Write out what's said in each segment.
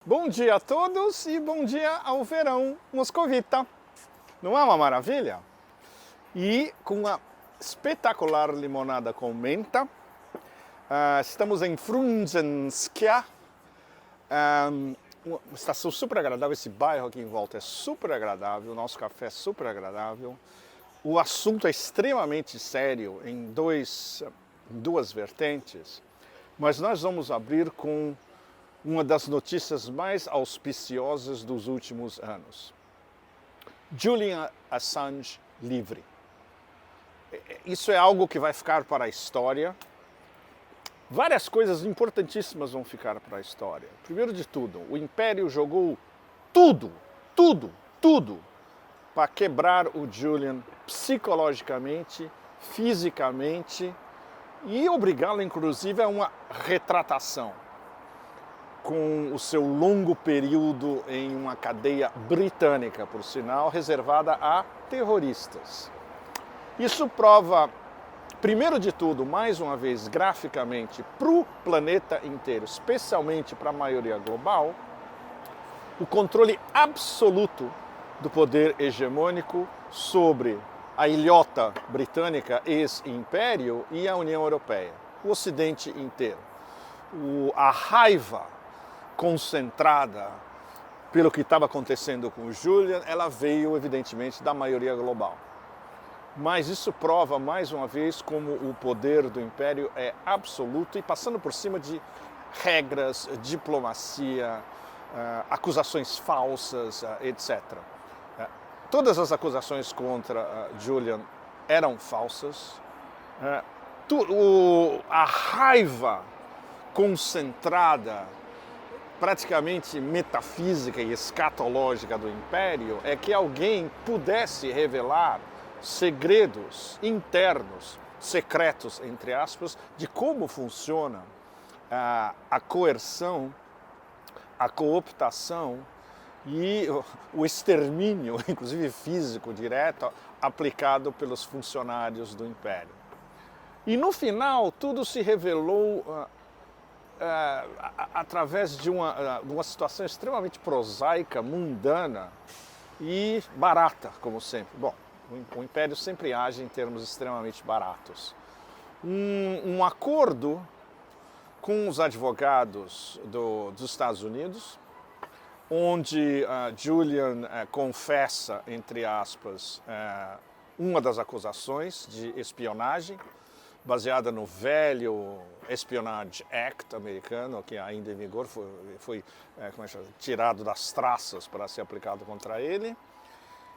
Bom dia a todos e bom dia ao verão moscovita. Não é uma maravilha? E com uma espetacular limonada com menta. Estamos em Frunzenskia. Está super agradável, esse bairro aqui em volta é super agradável, o nosso café é super agradável. O assunto é extremamente sério em duas vertentes, mas nós vamos abrir com uma das notícias mais auspiciosas dos últimos anos. Julian Assange livre. Isso é algo que vai ficar para a história. Várias coisas importantíssimas vão ficar para a história. Primeiro de tudo, o Império jogou tudo para quebrar o Julian psicologicamente, fisicamente e obrigá-lo, inclusive, a uma retratação com o seu longo período em uma cadeia britânica, por sinal, reservada a terroristas. Isso prova, primeiro de tudo, mais uma vez, graficamente, para o planeta inteiro, especialmente para a maioria global, o controle absoluto do poder hegemônico sobre a ilhota britânica, ex-império, e a União Europeia, o Ocidente inteiro. A raiva concentrada pelo que estava acontecendo com o Julian, ela veio, evidentemente, da maioria global. Mas isso prova, mais uma vez, como o poder do Império é absoluto e passando por cima de regras, diplomacia, acusações falsas, etc. Todas as acusações contra Julian eram falsas. A raiva concentrada, praticamente metafísica e escatológica do Império é que alguém pudesse revelar segredos internos, secretos, entre aspas, de como funciona a coerção, a cooptação e o extermínio, inclusive físico, direto, aplicado pelos funcionários do Império. E no final, tudo se revelou através de uma situação extremamente prosaica, mundana e barata, como sempre. Bom, o Império sempre age em termos extremamente baratos. Um acordo com os advogados dos Estados Unidos, onde Julian confessa, entre aspas, uma das acusações de espionagem, baseada no velho Espionage Act americano, que ainda em vigor, foi tirado das traças para ser aplicado contra ele,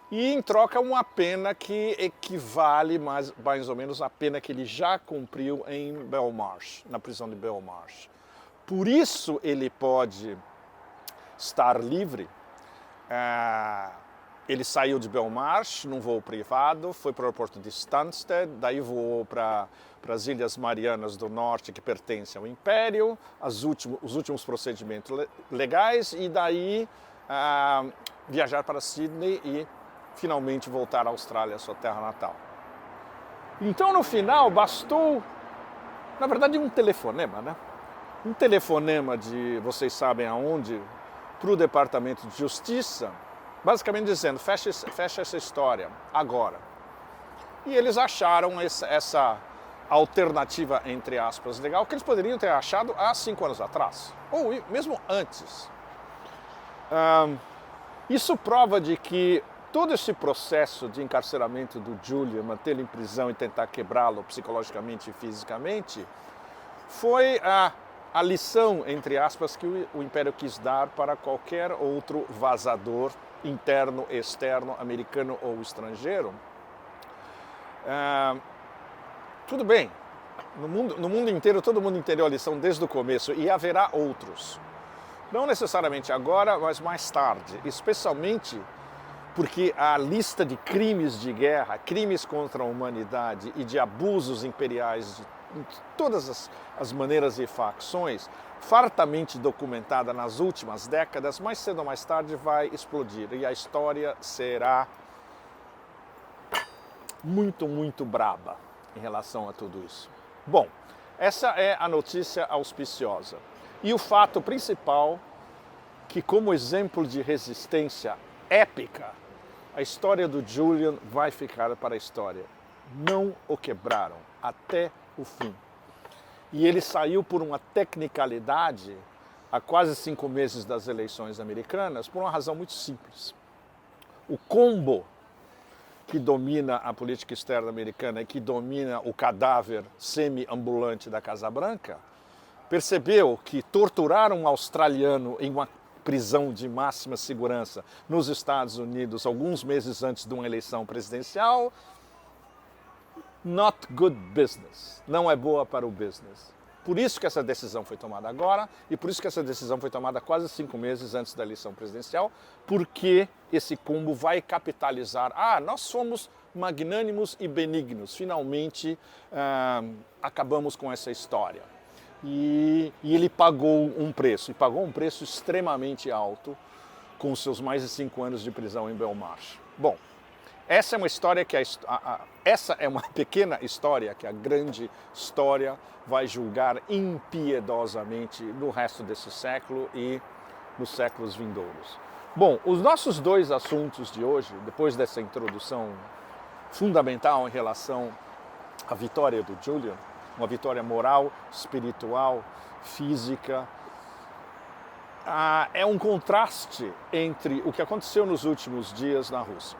e em troca uma pena que equivale mais ou menos à pena que ele já cumpriu em Belmarsh, na prisão de Belmarsh. Por isso ele pode estar livre. Ele saiu de Belmarsh num voo privado, foi para o aeroporto de Stansted, daí voou para as Ilhas Marianas do Norte, que pertencem ao Império, os últimos procedimentos legais, e daí viajar para Sydney e finalmente voltar à Austrália, sua terra natal. Então, no final, bastou, na verdade, um telefonema, né? Um telefonema de, vocês sabem aonde, para o Departamento de Justiça, basicamente dizendo, fecha essa história agora. E eles acharam essa alternativa, entre aspas, legal, que eles poderiam ter achado há 5 anos atrás, ou mesmo antes. Isso prova de que todo esse processo de encarceramento do Julian, mantê-lo em prisão e tentar quebrá-lo psicologicamente e fisicamente, foi a lição, entre aspas, que o Império quis dar para qualquer outro vazador interno, externo, americano ou estrangeiro. Tudo bem, no mundo inteiro, todo mundo entendeu a lição desde o começo e haverá outros. Não necessariamente agora, mas mais tarde, especialmente porque a lista de crimes de guerra, crimes contra a humanidade e de abusos imperiais de todas as maneiras e facções, fartamente documentada nas últimas décadas, mais cedo ou mais tarde vai explodir e a história será muito braba em relação a tudo isso. Bom, essa é a notícia auspiciosa. E o fato principal que, como exemplo de resistência épica, a história do Julian vai ficar para a história. Não o quebraram até o fim. E ele saiu por uma tecnicalidade há quase 5 meses das eleições americanas por uma razão muito simples. O combo que domina a política externa americana e que domina o cadáver semi-ambulante da Casa Branca percebeu que torturar um australiano em uma prisão de máxima segurança nos Estados Unidos alguns meses antes de uma eleição presidencial, not good business, não é boa para o business. Por isso que essa decisão foi tomada agora e por isso que essa decisão foi tomada quase 5 meses antes da eleição presidencial, porque esse combo vai capitalizar. Nós somos magnânimos e benignos, finalmente acabamos com essa história. E ele pagou um preço, e pagou um preço extremamente alto com os seus mais de 5 anos de prisão em Belmarsh. Bom, essa é uma história que essa é uma pequena história que a grande história vai julgar impiedosamente no resto desse século e nos séculos vindouros. Bom, os nossos 2 assuntos de hoje, depois dessa introdução fundamental em relação à vitória do Julian, uma vitória moral, espiritual, física, é um contraste entre o que aconteceu nos últimos dias na Rússia.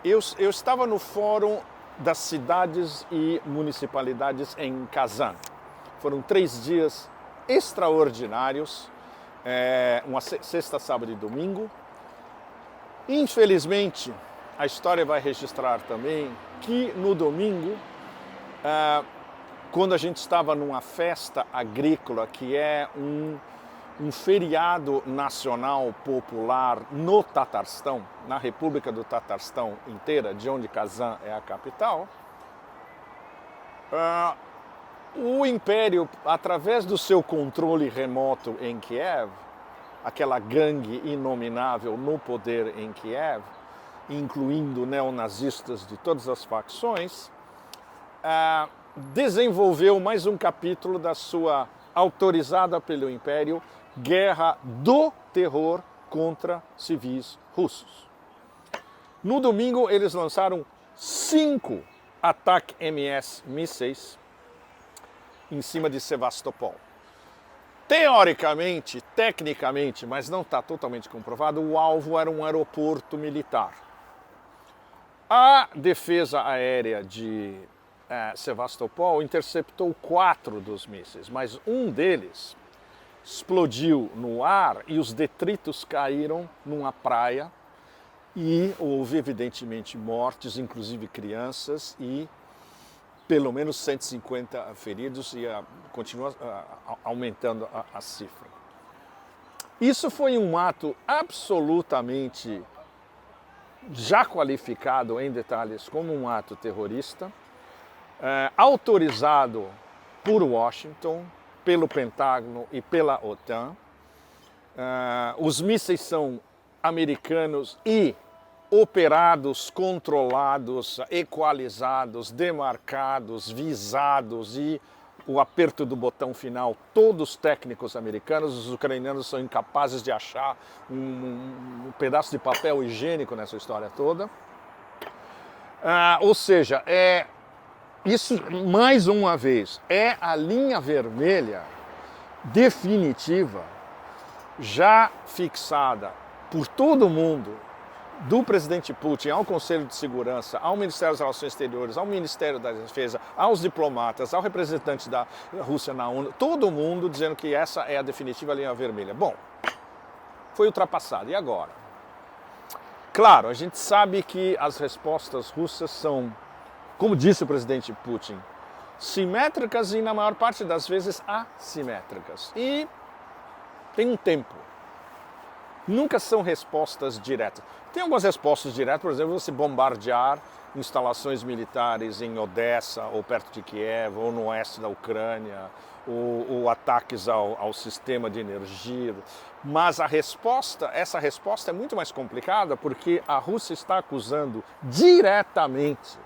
Eu estava no Fórum das Cidades e Municipalidades em Kazan. Foram 3 dias extraordinários, uma sexta, sábado e domingo. Infelizmente, a história vai registrar também que no domingo, quando a gente estava numa festa agrícola, que é um feriado nacional popular no Tatarstão, na República do Tatarstão inteira, de onde Kazan é a capital, o Império, através do seu controle remoto em Kiev, aquela gangue inominável no poder em Kiev, incluindo neonazistas de todas as facções, desenvolveu mais um capítulo da sua, autorizada pelo Império, guerra do terror contra civis russos. No domingo, eles lançaram 5 Attack-MS mísseis em cima de Sevastopol. Teoricamente, tecnicamente, mas não está totalmente comprovado, o alvo era um aeroporto militar. A defesa aérea de Sevastopol interceptou 4 dos mísseis, mas um deles explodiu no ar e os detritos caíram numa praia e houve evidentemente mortes, inclusive crianças, e pelo menos 150 feridos, e continua aumentando a cifra. Isso foi um ato absolutamente já qualificado em detalhes como um ato terrorista, autorizado por Washington, pelo Pentágono e pela OTAN. Os mísseis são americanos e operados, controlados, equalizados, demarcados, visados e o aperto do botão final, todos técnicos americanos. Os ucranianos são incapazes de achar um pedaço de papel higiênico nessa história toda. Ou seja, isso, mais uma vez, é a linha vermelha definitiva, já fixada por todo mundo, do presidente Putin ao Conselho de Segurança, ao Ministério das Relações Exteriores, ao Ministério da Defesa, aos diplomatas, ao representante da Rússia na ONU, todo mundo dizendo que essa é a definitiva linha vermelha. Bom, foi ultrapassado. E agora? Claro, a gente sabe que as respostas russas são, como disse o presidente Putin, simétricas e, na maior parte das vezes, assimétricas. E tem um tempo. Nunca são respostas diretas. Tem algumas respostas diretas, por exemplo, você bombardear instalações militares em Odessa, ou perto de Kiev, ou no oeste da Ucrânia, ou ataques ao sistema de energia. Mas essa resposta é muito mais complicada, porque a Rússia está acusando diretamente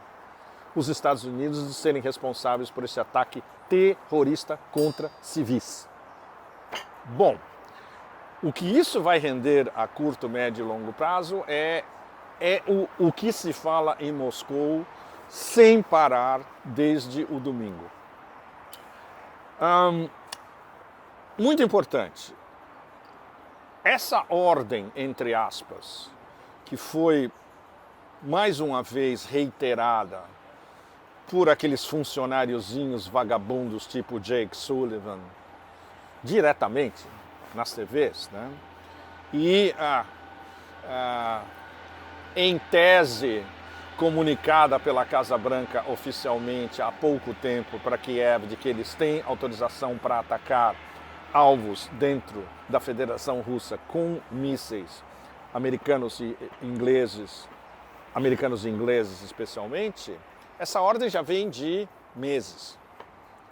os Estados Unidos de serem responsáveis por esse ataque terrorista contra civis. Bom, O que isso vai render a curto, médio e longo prazo é o que se fala em Moscou sem parar desde o domingo. Muito importante, essa ordem, entre aspas, que foi mais uma vez reiterada por aqueles funcionáriozinhos vagabundos tipo Jake Sullivan, diretamente nas TVs, né? E em tese comunicada pela Casa Branca oficialmente há pouco tempo para Kiev de que eles têm autorização para atacar alvos dentro da Federação Russa com mísseis americanos e ingleses especialmente, essa ordem já vem de meses.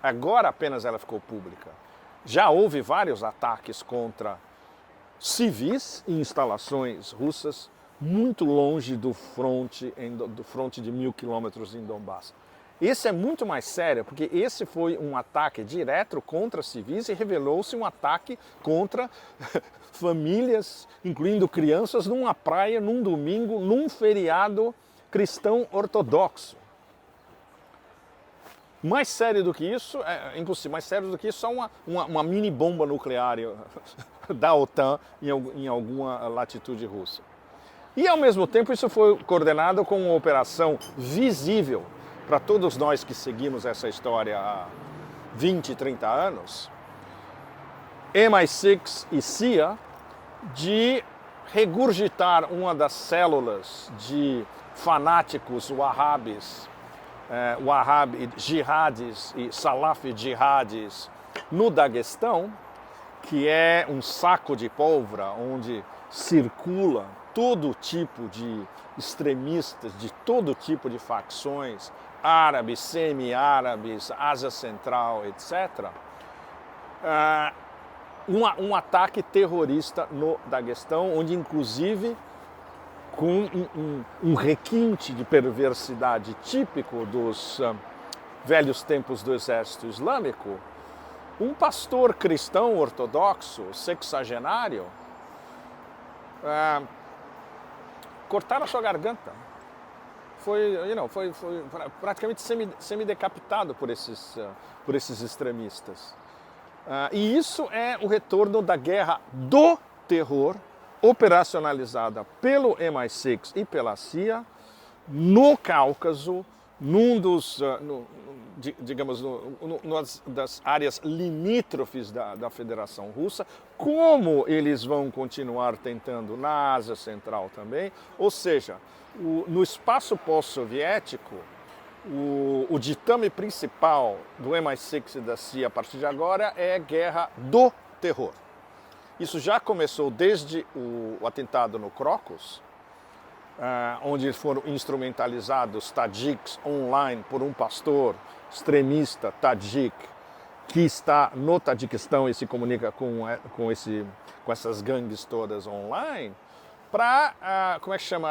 Agora apenas ela ficou pública. Já houve vários ataques contra civis e instalações russas muito longe do fronte de 1000 quilômetros em Donbass. Esse é muito mais sério, porque esse foi um ataque direto contra civis e revelou-se um ataque contra famílias, incluindo crianças, numa praia, num domingo, num feriado cristão ortodoxo. Mais sério do que isso, é impossível, mais sério do que isso, só uma mini bomba nuclear da OTAN em alguma latitude russa. E ao mesmo tempo isso foi coordenado com uma operação visível para todos nós que seguimos essa história há 20, 30 anos, MI6 e CIA, de regurgitar uma das células de fanáticos wahhabis, jihadis e salaf jihadis no Daguestão, que é um saco de pólvora onde circula todo tipo de extremistas, de todo tipo de facções, árabes, semi-árabes, Ásia Central, etc. Um ataque terrorista no Daguestão, onde inclusive com um requinte de perversidade típico dos velhos tempos do exército islâmico, um pastor cristão ortodoxo, sexagenário, cortaram a sua garganta. Foi praticamente semi-decapitado por esses extremistas. E isso é o retorno da guerra do terror operacionalizada pelo MI6 e pela CIA no Cáucaso, das áreas limítrofes da Federação Russa, como eles vão continuar tentando na Ásia Central também, ou seja, no espaço pós-soviético, o ditame principal do MI6 e da CIA a partir de agora é guerra do terror. Isso já começou desde o atentado no Crocus, onde foram instrumentalizados tajiks online por um pastor extremista tajik que está no Tajiquistão e se comunica com essas gangues todas online, para,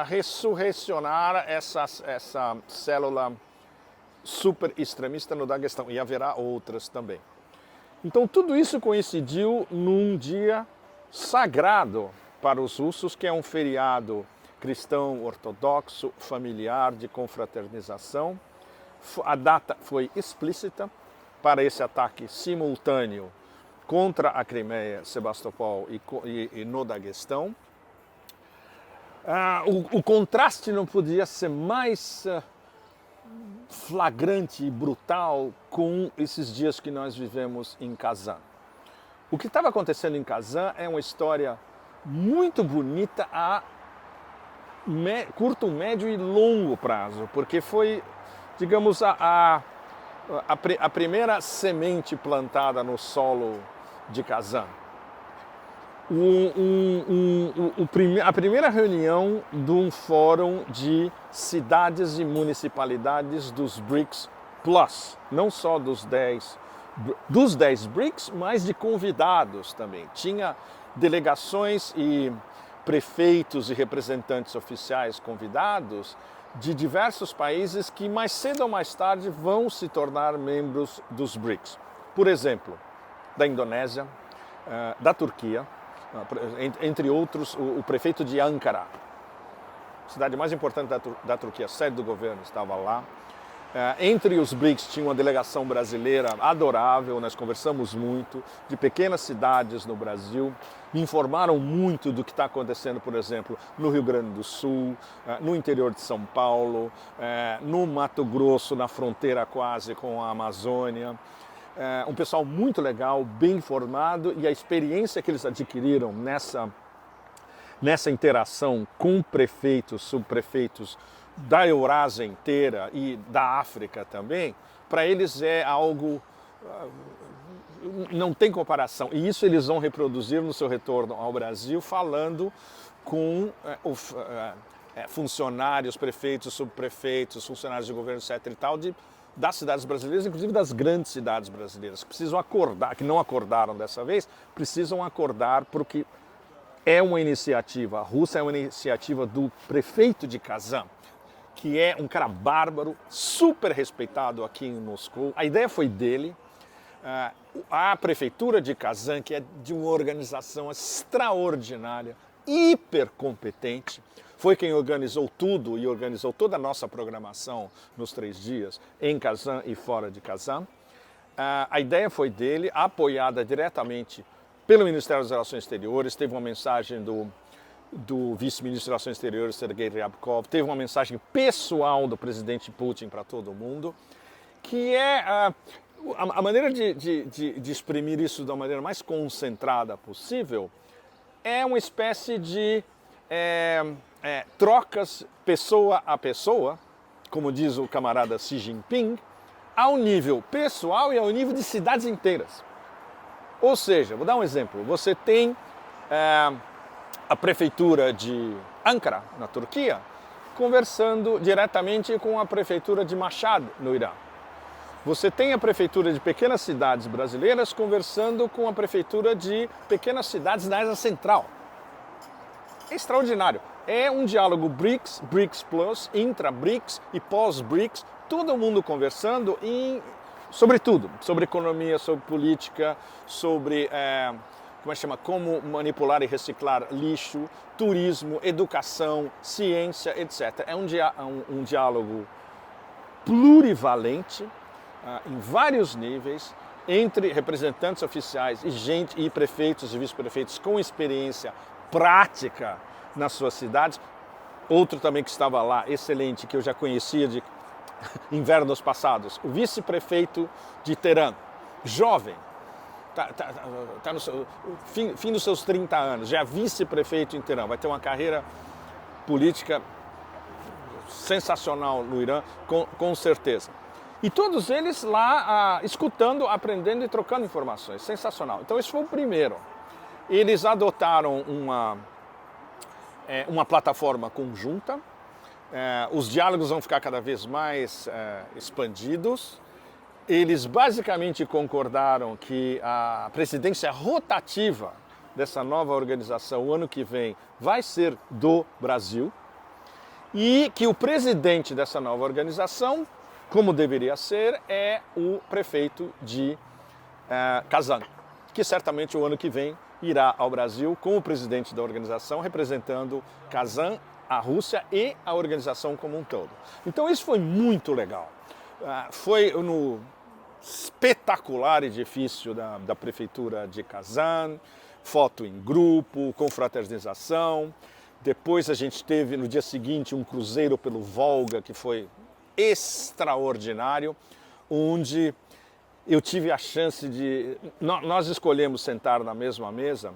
ressurreicionar essa célula super extremista no Daguestão, e haverá outras também. Então tudo isso coincidiu num dia sagrado para os russos, que é um feriado cristão ortodoxo, familiar, de confraternização. A data foi explícita para esse ataque simultâneo contra a Crimeia, Sebastopol e no Daguestão. O contraste não podia ser mais flagrante e brutal com esses dias que nós vivemos em Kazan. O que estava acontecendo em Kazan é uma história muito bonita a curto, médio e longo prazo, porque foi, digamos, a primeira semente plantada no solo de Kazan. A primeira reunião de um fórum de cidades e municipalidades dos BRICS Plus, não só dos 10 BRICS, mas de convidados também. Tinha delegações e prefeitos e representantes oficiais convidados de diversos países que mais cedo ou mais tarde vão se tornar membros dos BRICS. Por exemplo, da Indonésia, da Turquia, entre outros o prefeito de Ankara, cidade mais importante da Turquia, a sede do governo, estava lá. Entre os BRICS tinha uma delegação brasileira adorável, nós conversamos muito, de pequenas cidades no Brasil, me informaram muito do que está acontecendo, por exemplo, no Rio Grande do Sul, no interior de São Paulo, no Mato Grosso, na fronteira quase com a Amazônia. Um pessoal muito legal, bem informado, e a experiência que eles adquiriram nessa interação com prefeitos, subprefeitos da Eurásia inteira e da África também, para eles é algo, não tem comparação. E isso eles vão reproduzir no seu retorno ao Brasil, falando com funcionários, prefeitos, subprefeitos, funcionários de governo, etc. e tal, das cidades brasileiras, inclusive das grandes cidades brasileiras, que precisam acordar, que não acordaram dessa vez, precisam acordar porque é uma iniciativa, a Rússia é uma iniciativa do prefeito de Kazan, que é um cara bárbaro, super respeitado aqui em Moscou. A ideia foi dele. A prefeitura de Kazan, que é de uma organização extraordinária, hiper competente, foi quem organizou tudo e organizou toda a nossa programação nos 3 dias em Kazan e fora de Kazan. A ideia foi dele, apoiada diretamente pelo Ministério das Relações Exteriores. Teve uma mensagem do vice-ministro das Relações Exteriores, Sergei Ryabkov, teve uma mensagem pessoal do presidente Putin para todo mundo, que é a maneira de exprimir isso da maneira mais concentrada possível, é uma espécie de trocas pessoa a pessoa, como diz o camarada Xi Jinping, ao nível pessoal e ao nível de cidades inteiras. Ou seja, vou dar um exemplo, você tem a prefeitura de Ankara, na Turquia, conversando diretamente com a prefeitura de Mashhad, no Irã. Você tem a prefeitura de pequenas cidades brasileiras conversando com a prefeitura de pequenas cidades na Ásia Central. É extraordinário. É um diálogo BRICS, BRICS Plus, intra-BRICS e pós-BRICS, todo mundo conversando sobre tudo, sobre economia, sobre política, sobre como manipular e reciclar lixo, turismo, educação, ciência, etc. É um diálogo plurivalente, em vários níveis, entre representantes oficiais e prefeitos e vice-prefeitos com experiência prática nas suas cidades. Outro também que estava lá, excelente, que eu já conhecia de invernos passados, o vice-prefeito de Teherã, jovem, está no fim dos seus 30 anos, já é vice-prefeito em Teherã, vai ter uma carreira política sensacional no Irã, com certeza. E todos eles lá escutando, aprendendo e trocando informações, sensacional. Então esse foi o primeiro. Eles adotaram uma plataforma conjunta, os diálogos vão ficar cada vez mais expandidos. Eles basicamente concordaram que a presidência rotativa dessa nova organização o ano que vem vai ser do Brasil e que o presidente dessa nova organização, como deveria ser, é o prefeito de Kazan, que certamente o ano que vem irá ao Brasil com o presidente da organização representando Kazan, a Rússia e a organização como um todo. Então isso foi muito legal. Foi no espetacular edifício da prefeitura de Kazan, foto em grupo, confraternização. Depois a gente teve no dia seguinte um cruzeiro pelo Volga que foi extraordinário, onde eu tive a chance de... Nós escolhemos sentar na mesma mesa.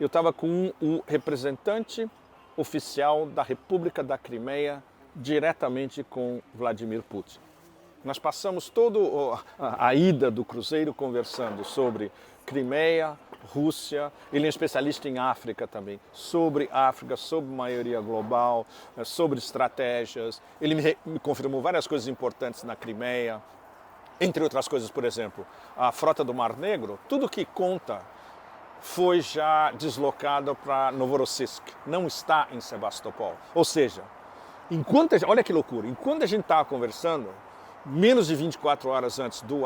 Eu estava com o representante oficial da República da Crimeia diretamente com Vladimir Putin. Nós passamos toda a ida do cruzeiro conversando sobre Crimeia, Rússia, ele é um especialista em África também, sobre África, sobre maioria global, sobre estratégias. Ele me confirmou várias coisas importantes na Crimeia, entre outras coisas, por exemplo, a frota do Mar Negro, tudo que conta foi já deslocado para Novorossiysk, não está em Sebastopol. Ou seja, olha que loucura, enquanto a gente estava conversando, menos de 24 horas antes do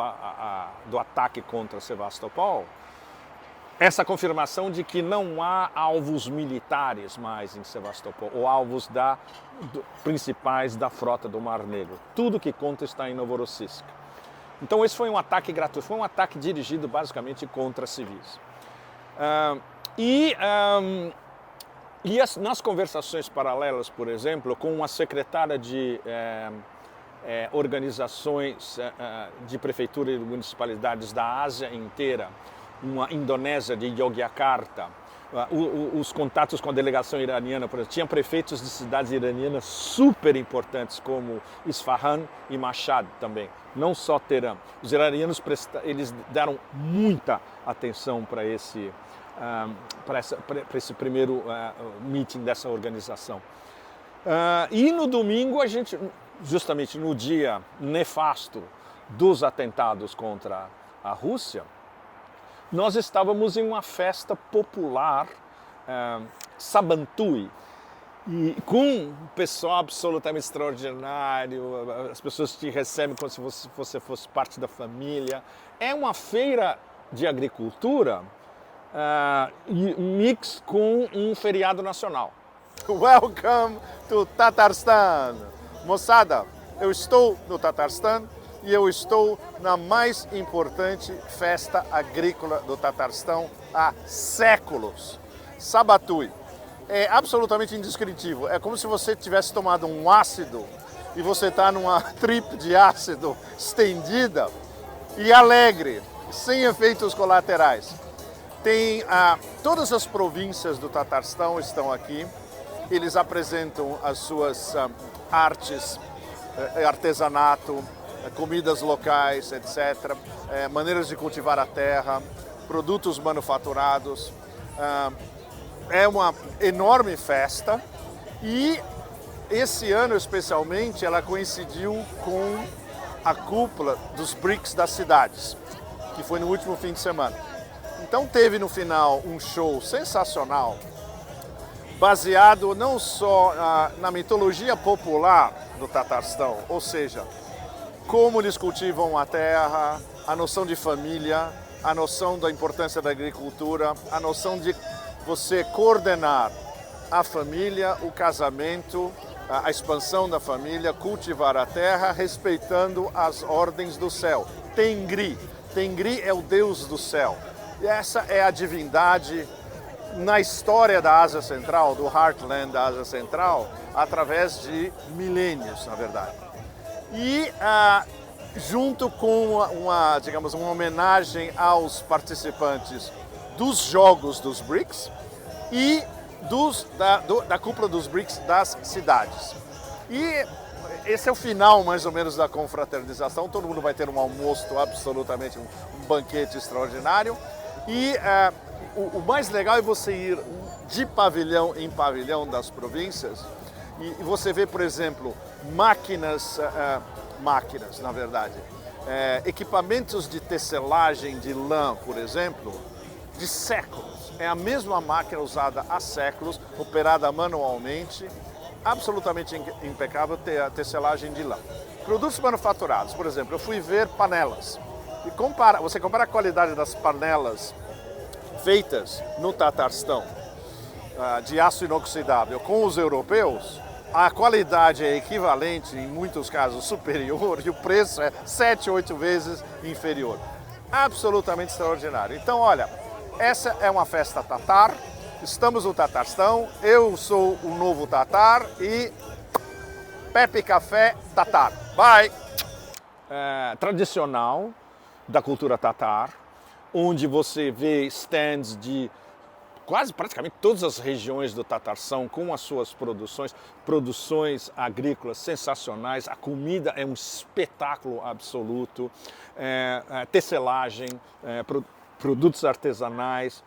ataque contra Sebastopol, essa confirmação de que não há alvos militares mais em Sebastopol, ou alvos principais da frota do Mar Negro. Tudo que conta está em Novorossiysk. Então esse foi um ataque gratuito, foi um ataque dirigido basicamente contra civis. Nas conversações paralelas, por exemplo, com uma secretária de organizações de prefeitura e municipalidades da Ásia inteira, uma indonésia de Yogyakarta, os contatos com a delegação iraniana, por exemplo, tinha prefeitos de cidades iranianas super importantes como Isfahan e Mashhad também, não só Teherã. Os iranianos eles deram muita atenção para esse primeiro meeting dessa organização. E no domingo a gente, justamente no dia nefasto dos atentados contra a Rússia, nós estávamos em uma festa popular, Sabantui, e com um pessoal absolutamente extraordinário, as pessoas te recebem como se você fosse parte da família. É uma feira de agricultura mix com um feriado nacional. Welcome to Tatarstan! Moçada, eu estou no Tatarstan e eu estou na mais importante festa agrícola do Tatarstão há séculos. Sabatui. É absolutamente indescritível. É como se você tivesse tomado um ácido e você está numa trip de ácido estendida e alegre, sem efeitos colaterais. Tem todas as províncias do Tatarstão estão aqui. Eles apresentam as suas artes, artesanato, comidas locais, etc., maneiras de cultivar a terra, produtos manufaturados. É uma enorme festa e esse ano especialmente ela coincidiu com a cúpula dos BRICS das cidades, que foi no último fim de semana. Então teve no final um show sensacional, baseado não só na mitologia popular do Tatarstão, ou seja, como eles cultivam a terra, a noção de família, a noção da importância da agricultura, a noção de você coordenar a família, o casamento, a expansão da família, cultivar a terra, respeitando as ordens do céu. Tengri. Tengri é o Deus do céu. E essa é a divindade na história da Ásia Central, do Heartland da Ásia Central, através de milênios, na verdade. E junto com digamos, uma homenagem aos participantes dos jogos dos BRICS e da cúpula dos BRICS das cidades. E esse é o final, mais ou menos, da confraternização. Todo mundo vai ter um almoço absolutamente, um banquete extraordinário. E o mais legal é você ir de pavilhão em pavilhão das províncias e você vê, por exemplo, máquinas, na verdade, equipamentos de tecelagem de lã, por exemplo, de séculos. É a mesma máquina usada há séculos, operada manualmente, absolutamente impecável a tecelagem de lã. Produtos manufaturados, por exemplo, eu fui ver panelas. E você compara a qualidade das panelas feitas no Tatarstão, de aço inoxidável, com os europeus, a qualidade é equivalente, em muitos casos superior, e o preço é 7, 8 vezes inferior. Absolutamente extraordinário. Então, olha, essa é uma festa tatar, estamos no Tatarstão, eu sou o novo tatar e Pepe Café Tatar. Bye! Tradicional da cultura tatar, onde você vê stands de quase praticamente todas as regiões do Tatarstão com as suas produções agrícolas sensacionais. A comida é um espetáculo absoluto, tecelagem, produtos artesanais.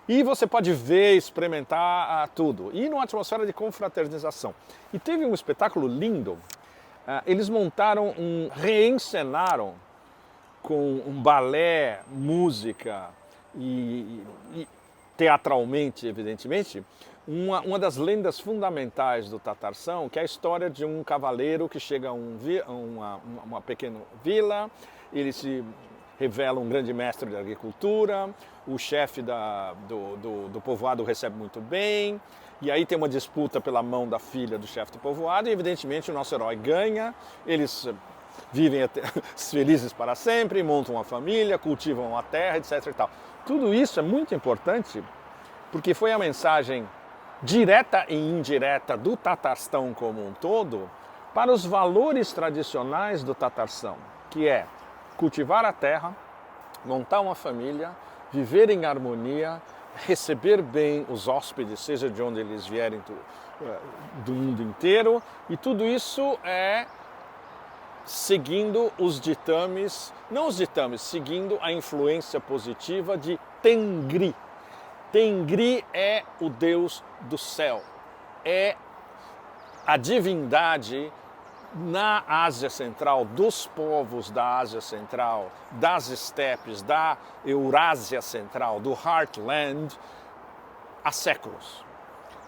E você pode ver, experimentar tudo. E numa atmosfera de confraternização. E teve um espetáculo lindo. Eles reencenaram com um balé, música e teatralmente, evidentemente, uma das lendas fundamentais do Tatarstão, que é a história de um cavaleiro que chega a uma pequena vila, ele se revela um grande mestre da agricultura, o chefe do povoado recebe muito bem, e aí tem uma disputa pela mão da filha do chefe do povoado, e evidentemente o nosso herói ganha, eles vivem felizes para sempre, montam uma família, cultivam a terra, etc. e tal. Tudo isso é muito importante, porque foi a mensagem direta e indireta do Tatarstão como um todo para os valores tradicionais do Tatarstão, que é cultivar a terra, montar uma família, viver em harmonia, receber bem os hóspedes, seja de onde eles vierem do mundo inteiro, e tudo isso é seguindo os ditames, não os ditames, seguindo a influência positiva de Tengri. Tengri é o Deus do céu, é a divindade na Ásia Central, dos povos da Ásia Central, das estepes, da Eurásia Central, do Heartland, há séculos.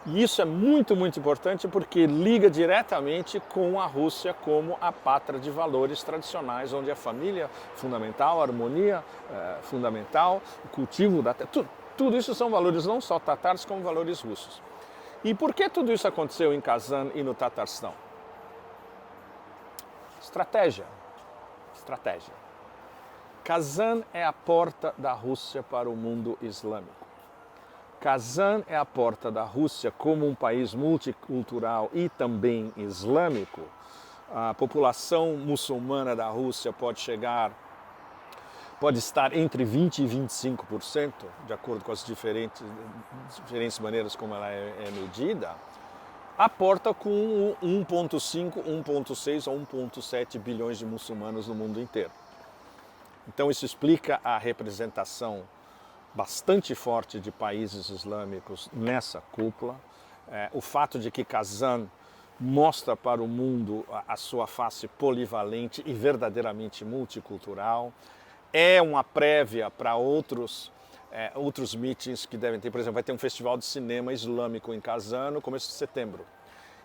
E isso é muito, muito importante porque liga diretamente com a Rússia como a pátria de valores tradicionais, onde a família é fundamental, a harmonia é fundamental, o cultivo da terra, tudo isso são valores não só tataros, como valores russos. E por que tudo isso aconteceu em Kazan e no Tatarstão? Estratégia. Estratégia. Kazan é a porta da Rússia para o mundo islâmico. Kazan é a porta da Rússia como um país multicultural e também islâmico. A população muçulmana da Rússia pode estar entre 20% e 25%, de acordo com as diferentes maneiras como ela é medida, a porta com 1,5, 1,6 ou 1,7 bilhões de muçulmanos no mundo inteiro. Então isso explica a representação bastante forte de países islâmicos nessa cúpula, o fato de que Kazan mostra para o mundo a sua face polivalente e verdadeiramente multicultural, é uma prévia para outros meetings que devem ter. Por exemplo, vai ter um festival de cinema islâmico em Kazan no começo de setembro.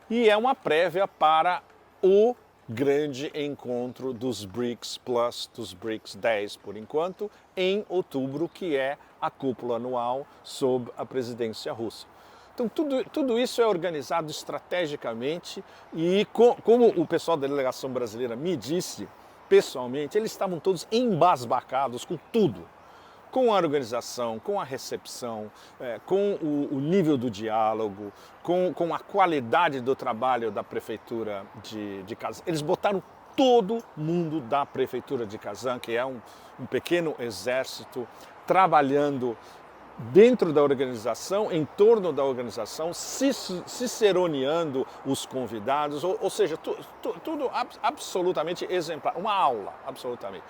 E é uma prévia para o grande encontro dos BRICS Plus, dos BRICS 10 por enquanto, em outubro, que é a cúpula anual sob a presidência russa. Então tudo isso é organizado estrategicamente e como o pessoal da delegação brasileira me disse pessoalmente, eles estavam todos embasbacados com tudo. Com a organização, com a recepção, com o nível do diálogo, com a qualidade do trabalho da prefeitura de Kazan. Eles botaram todo mundo da prefeitura de Kazan, que é um pequeno exército, trabalhando dentro da organização, em torno da organização, ciceroneando os convidados, ou seja, tudo absolutamente exemplar, uma aula, absolutamente.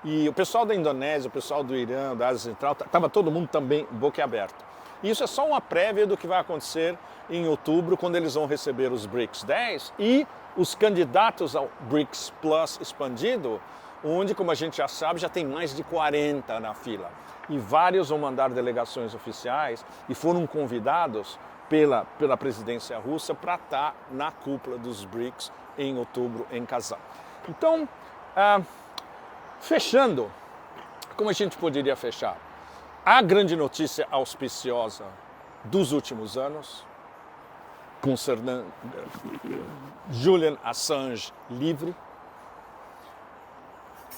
E o pessoal da Indonésia, o pessoal do Irã, da Ásia Central, estava todo mundo também boquiaberto. E isso é só uma prévia do que vai acontecer em outubro, quando eles vão receber os BRICS 10 e os candidatos ao BRICS Plus expandido, onde, como a gente já sabe, já tem mais de 40 na fila. E vários vão mandar delegações oficiais e foram convidados pela presidência russa para estar na cúpula dos BRICS em outubro em Kazan. Então, fechando, como a gente poderia fechar? A grande notícia auspiciosa dos últimos anos, concernando Julian Assange livre,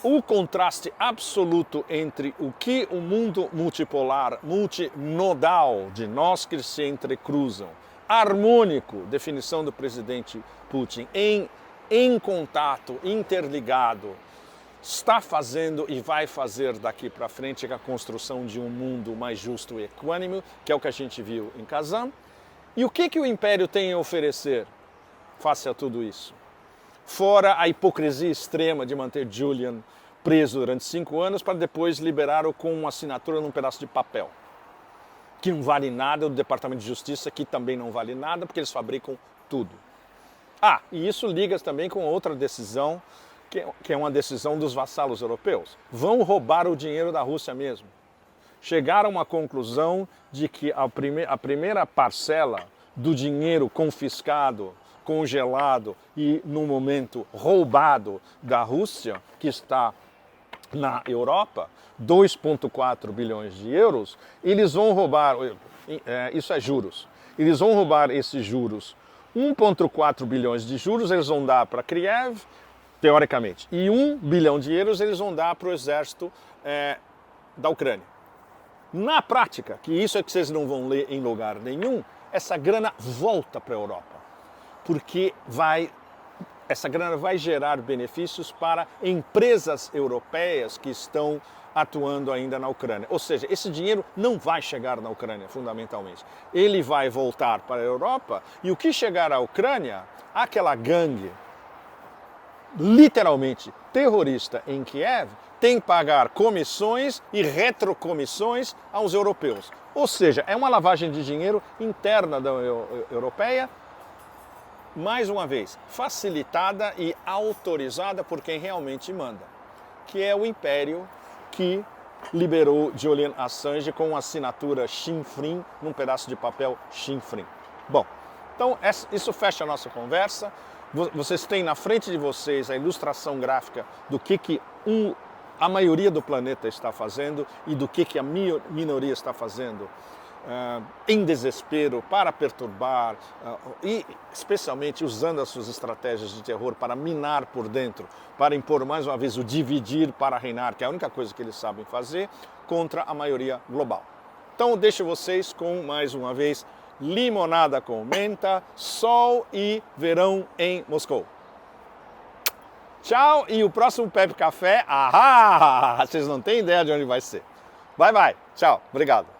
o contraste absoluto entre o que o mundo multipolar, multinodal de nós que se entrecruzam, harmônico, definição do presidente Putin, em contato, interligado, está fazendo e vai fazer daqui para frente a construção de um mundo mais justo e equânime, que é o que a gente viu em Kazan. E o que o Império tem a oferecer face a tudo isso? Fora a hipocrisia extrema de manter Julian preso durante 5 anos para depois liberá-lo com uma assinatura num pedaço de papel, que não vale nada, o Departamento de Justiça, que também não vale nada, porque eles fabricam tudo. E isso liga também com outra decisão, que é uma decisão dos vassalos europeus. Vão roubar o dinheiro da Rússia mesmo. Chegaram a uma conclusão de que a primeira parcela do dinheiro confiscado, congelado e, no momento, roubado da Rússia, que está na Europa, 2,4 bilhões de euros, eles vão roubar, isso é juros, eles vão roubar esses juros, 1,4 bilhões de juros eles vão dar para Kiev, teoricamente, e 1 bilhão de euros eles vão dar para o exército da Ucrânia. Na prática, que isso é que vocês não vão ler em lugar nenhum, essa grana volta para a Europa, porque essa grana vai gerar benefícios para empresas europeias que estão atuando ainda na Ucrânia. Ou seja, esse dinheiro não vai chegar na Ucrânia, fundamentalmente. Ele vai voltar para a Europa e o que chegar à Ucrânia, aquela gangue, literalmente terrorista em Kiev, tem que pagar comissões e retrocomissões aos europeus. Ou seja, é uma lavagem de dinheiro interna da europeia, mais uma vez, facilitada e autorizada por quem realmente manda, que é o império que liberou Julian Assange com a assinatura chinfrim num pedaço de papel chinfrim. Bom, então isso fecha a nossa conversa. Vocês têm na frente de vocês a ilustração gráfica do que a maioria do planeta está fazendo e do que a minoria está fazendo em desespero para perturbar e especialmente usando as suas estratégias de terror para minar por dentro, para impor mais uma vez o dividir para reinar, que é a única coisa que eles sabem fazer, contra a maioria global. Então deixo vocês com, mais uma vez, limonada com menta, sol e verão em Moscou. Tchau, e o próximo Pepe Café, vocês não têm ideia de onde vai ser. Bye, bye, tchau, obrigado.